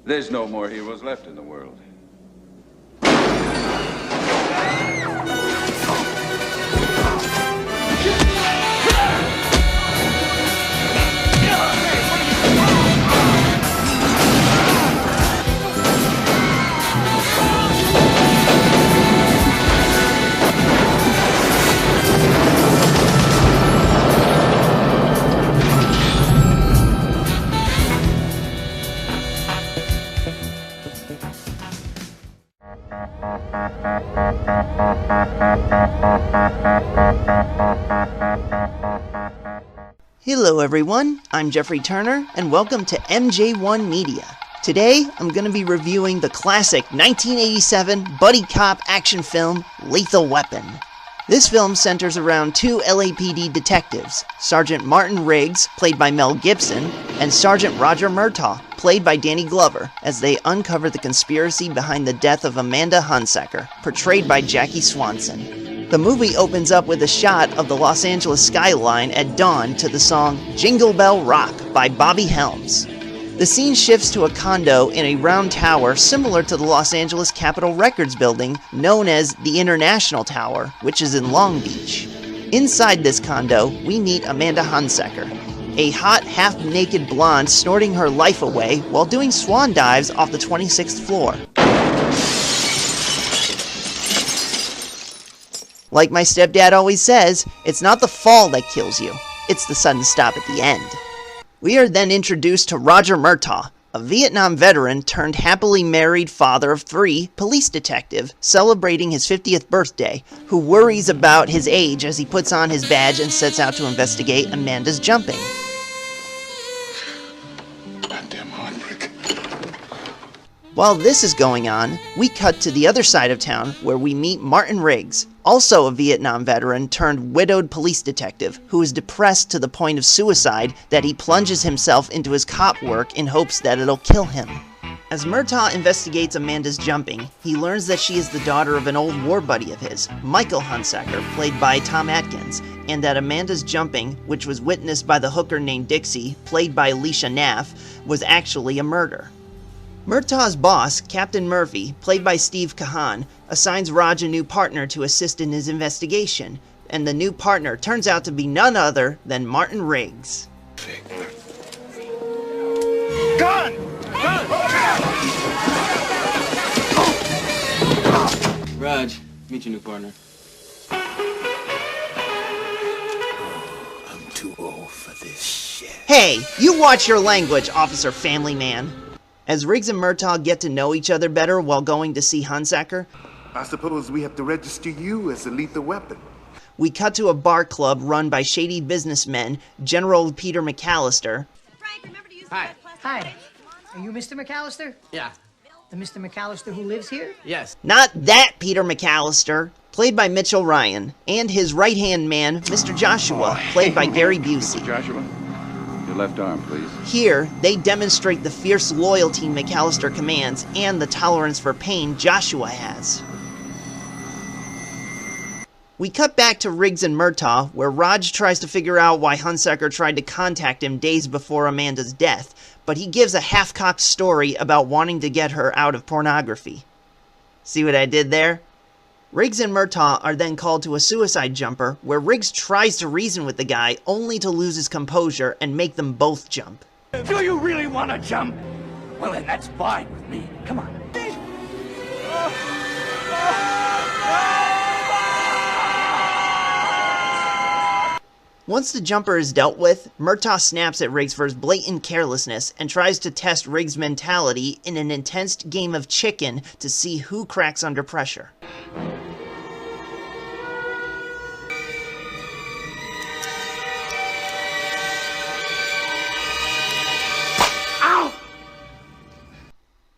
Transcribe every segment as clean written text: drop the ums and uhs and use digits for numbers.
There's no more heroes left in the world. Hello everyone, I'm Jeffrey Turner, and welcome to MJ1 Media. Today, I'm going to be reviewing the classic 1987 buddy cop action film, Lethal Weapon. This film centers around two LAPD detectives, Sergeant Martin Riggs, played by Mel Gibson, and Sergeant Roger Murtaugh, played by Danny Glover, as they uncover the conspiracy behind the death of Amanda Hunsaker, portrayed by Jackie Swanson. The movie opens up with a shot of the Los Angeles skyline at dawn to the song Jingle Bell Rock by Bobby Helms. The scene shifts to a condo in a round tower similar to the Los Angeles Capitol Records building known as the International Tower, which is in Long Beach. Inside this condo, we meet Amanda Hunsaker, a hot, half-naked blonde snorting her life away while doing swan dives off the 26th floor. Like my stepdad always says, it's not the fall that kills you, it's the sudden stop at the end. We are then introduced to Roger Murtaugh, a Vietnam veteran turned happily married father of three police detective celebrating his 50th birthday, who worries about his age as he puts on his badge and sets out to investigate Amanda's jumping. Goddamn heartbreak. While this is going on, we cut to the other side of town where we meet Martin Riggs, also a Vietnam veteran turned widowed police detective who is depressed to the point of suicide that he plunges himself into his cop work in hopes that it'll kill him. As Murtaugh investigates Amanda's jumping, he learns that she is the daughter of an old war buddy of his, Michael Hunsaker, played by Tom Atkins, and that Amanda's jumping, which was witnessed by the hooker named Dixie, played by Alicia Naff, was actually a murder. Murtaugh's boss, Captain Murphy, played by Steve Kahan, assigns Raj a new partner to assist in his investigation, and the new partner turns out to be none other than Martin Riggs. Gun! Raj, meet your new partner. I'm too old for this shit. Hey, you watch your language, Officer Family Man. As Riggs and Murtaugh get to know each other better while going to see Hunsaker, I suppose we have to register you as a lethal weapon. we cut to a bar club run by shady businessmen, General Peter McAllister. Frank, remember to use Hi. the plastic Hi. plates? Are you Mr. McAllister? Yeah. The Mr. McAllister who lives here? Yes. Not that Peter McAllister, played by Mitchell Ryan, and his right-hand man, Mr. Joshua, played by Gary Busey. Joshua, your left arm, please. Here, they demonstrate the fierce loyalty McAllister commands and the tolerance for pain Joshua has. We cut back to Riggs and Murtaugh, where Raj tries to figure out why Hunsaker tried to contact him days before Amanda's death, but he gives a half-cocked story about wanting to get her out of pornography. See what I did there? Riggs and Murtaugh are then called to a suicide jumper, where Riggs tries to reason with the guy, only to lose his composure and make them both jump. Do you really want to jump? Well, then that's fine with me. Come on. Once the jumper is dealt with, Murtaugh snaps at Riggs for his blatant carelessness and tries to test Riggs' mentality in an intense game of chicken to see who cracks under pressure.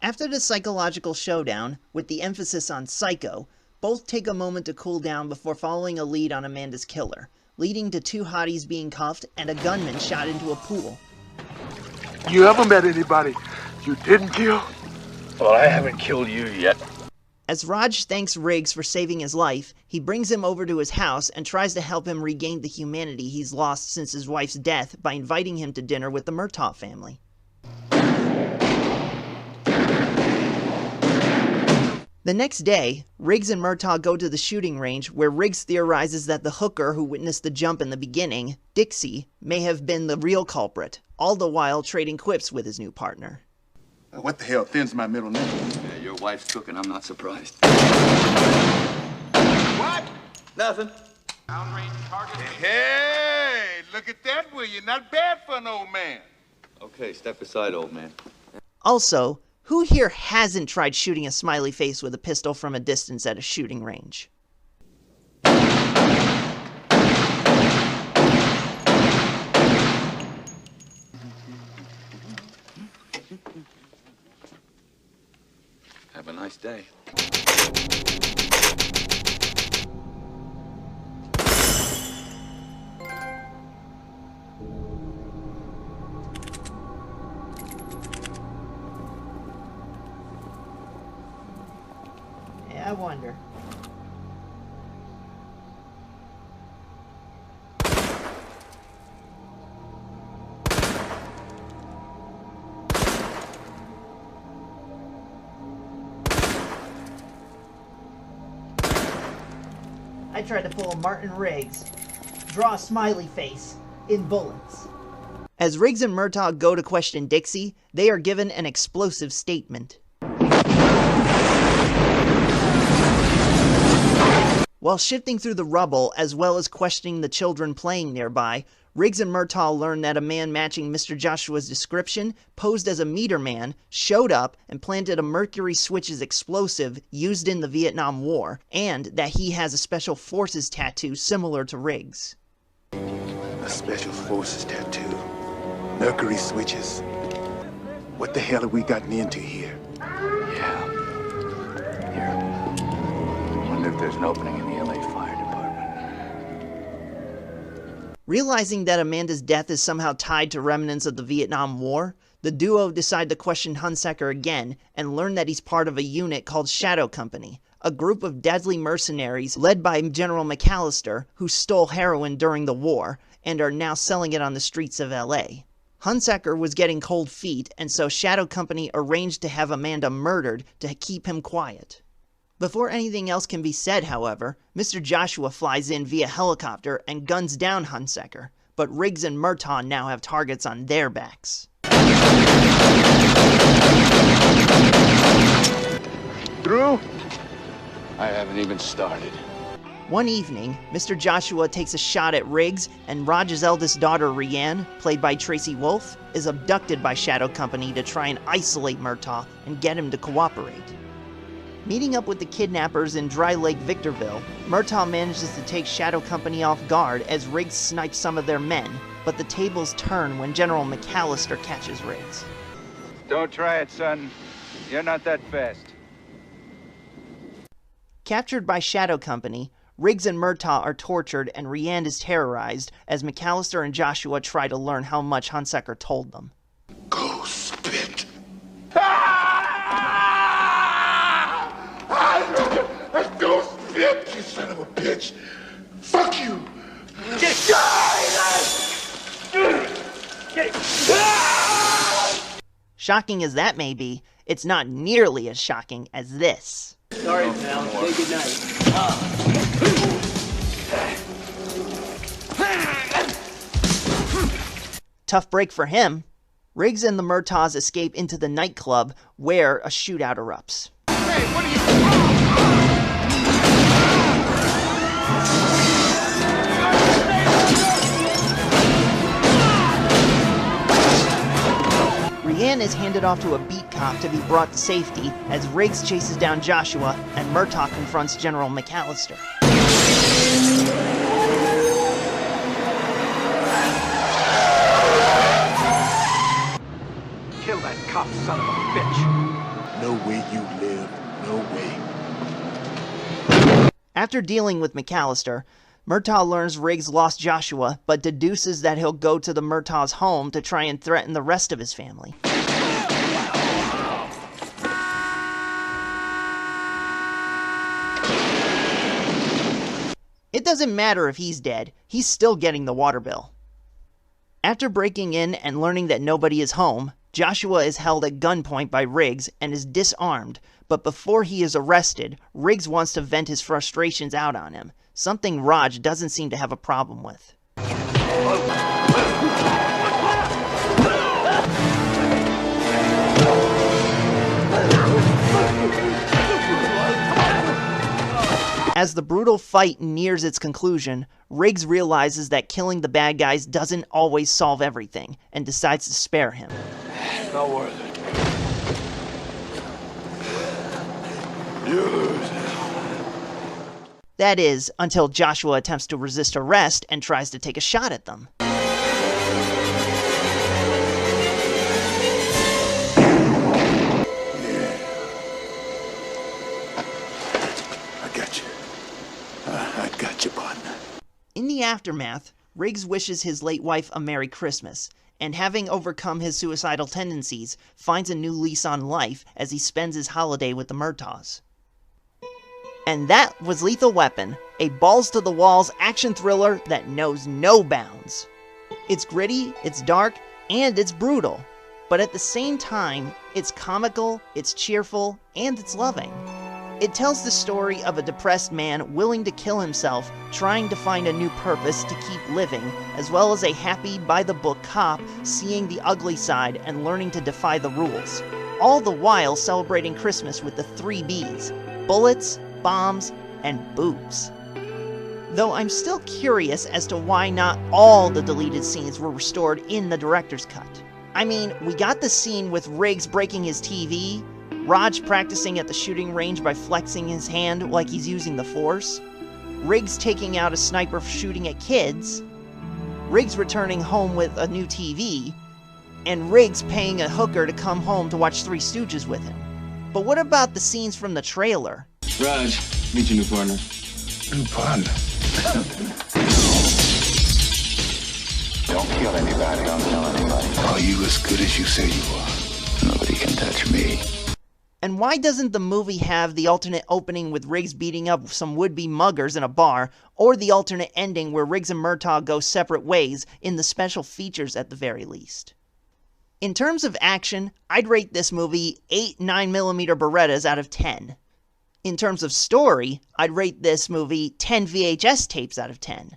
After the psychological showdown, with the emphasis on psycho, both take a moment to cool down before following a lead on Amanda's killer, leading to two hotties being cuffed and a gunman shot into a pool. You ever met anybody you didn't kill? Well, I haven't killed you yet. As Raj thanks Riggs for saving his life, he brings him over to his house and tries to help him regain the humanity he's lost since his wife's death by inviting him to dinner with the Murtaugh family. The next day, Riggs and Murtaugh go to the shooting range where Riggs theorizes that the hooker who witnessed the jump in the beginning, Dixie, may have been the real culprit, all the while trading quips with his new partner. What the hell thins my middle name? Yeah, your wife's cooking. I'm not surprised. What? Nothing. Hey, look at that, will you? Not bad for an old man. Okay, step aside, old man. Also, who here hasn't tried shooting a smiley face with a pistol from a distance at a shooting range? Have a nice day. Yeah, I wonder. I tried to pull a Martin Riggs. Draw a smiley face in bullets. As Riggs and Murtaugh go to question Dixie, they are given an explosive statement. While shifting through the rubble, as well as questioning the children playing nearby, Riggs and Murtaugh learn that a man matching Mr. Joshua's description, posed as a meter man, showed up and planted a Mercury Switch's explosive used in the Vietnam War, and that he has a Special Forces tattoo similar to Riggs. A Special Forces tattoo. Mercury Switches. What the hell have we gotten into here? Yeah. Here. Wonder if there's an opening in the LA Fire Department. Realizing that Amanda's death is somehow tied to remnants of the Vietnam War, the duo decide to question Hunsaker again and learn that he's part of a unit called Shadow Company, a group of deadly mercenaries led by General McAllister, who stole heroin during the war and are now selling it on the streets of LA. Hunsaker was getting cold feet, and so Shadow Company arranged to have Amanda murdered to keep him quiet. Before anything else can be said, however, Mr. Joshua flies in via helicopter and guns down Hunsaker, but Riggs and Murtaugh now have targets on their backs. Through? I haven't even started. One evening, Mr. Joshua takes a shot at Riggs, and Raj's eldest daughter, Rianne, played by Tracy Wolf, is abducted by Shadow Company to try and isolate Murtaugh and get him to cooperate. Meeting up with the kidnappers in Dry Lake, Victorville, Murtaugh manages to take Shadow Company off guard as Riggs snipes some of their men, but the tables turn when General McAllister catches Riggs. Don't try it, son. You're not that fast. Captured by Shadow Company, Riggs and Murtaugh are tortured and Rianne is terrorized as McAllister and Joshua try to learn how much Hunsaker told them. Go spit. Go spit, you son of a bitch. Fuck you. Shocking as that may be, it's not nearly as shocking as this. Sorry, pal. Say goodnight. Tough break for him. Riggs and the Murtaughs escape into the nightclub where a shootout erupts. Hey, what are you... Rianne is handed off to a beat cop to be brought to safety as Riggs chases down Joshua and Murtaugh confronts General McAllister. Kill that cop, son of a bitch. No way you live. No way. After dealing with McAllister, Murtaugh learns Riggs lost Joshua, but deduces that he'll go to the Murtaugh's home to try and threaten the rest of his family. It doesn't matter if he's dead, he's still getting the water bill. After breaking in and learning that nobody is home, Joshua is held at gunpoint by Riggs and is disarmed, but before he is arrested, Riggs wants to vent his frustrations out on him, something Raj doesn't seem to have a problem with. As the brutal fight nears its conclusion, Riggs realizes that killing the bad guys doesn't always solve everything, and decides to spare him. Not worth it. You lose. That is, until Joshua attempts to resist arrest and tries to take a shot at them. I got you, partner. In the aftermath, Riggs wishes his late wife a Merry Christmas, and having overcome his suicidal tendencies, finds a new lease on life as he spends his holiday with the Murtaghs. And that was Lethal Weapon, a balls-to-the-walls action thriller that knows no bounds. It's gritty, it's dark, and it's brutal, but at the same time, it's comical, it's cheerful, and it's loving. It tells the story of a depressed man willing to kill himself, trying to find a new purpose to keep living, as well as a happy, by-the-book cop seeing the ugly side and learning to defy the rules. All the while celebrating Christmas with the 3 Bs: bullets, bombs, and boobs. Though I'm still curious as to why not all the deleted scenes were restored in the director's cut. I mean, we got the scene with Riggs breaking his TV, Raj practicing at the shooting range by flexing his hand like he's using the Force, Riggs taking out a sniper for shooting at kids, Riggs returning home with a new TV, and Riggs paying a hooker to come home to watch Three Stooges with him. But what about the scenes from the trailer? Raj, meet your new partner. New partner? Don't kill anybody, don't tell anybody. Are you as good as you say you are? Nobody can touch me. And why doesn't the movie have the alternate opening with Riggs beating up some would-be muggers in a bar, or the alternate ending where Riggs and Murtaugh go separate ways in the special features at the very least? In terms of action, I'd rate this movie 8 9mm Berettas out of 10. In terms of story, I'd rate this movie 10 VHS tapes out of 10.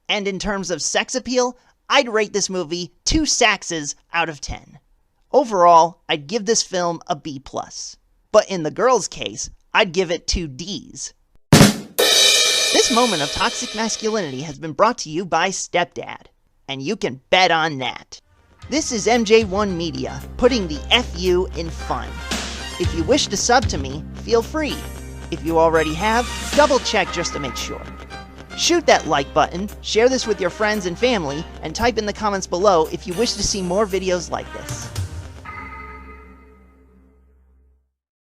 And in terms of sex appeal, I'd rate this movie 2 Saxes out of 10. Overall, I'd give this film a B+. But in the girls' case, I'd give it 2 Ds. This moment of toxic masculinity has been brought to you by Stepdad, and you can bet on that. This is MJ1 Media, putting the FU in fun. If you wish to sub to me, feel free. If you already have, double check just to make sure. Shoot that like button, share this with your friends and family, and type in the comments below if you wish to see more videos like this.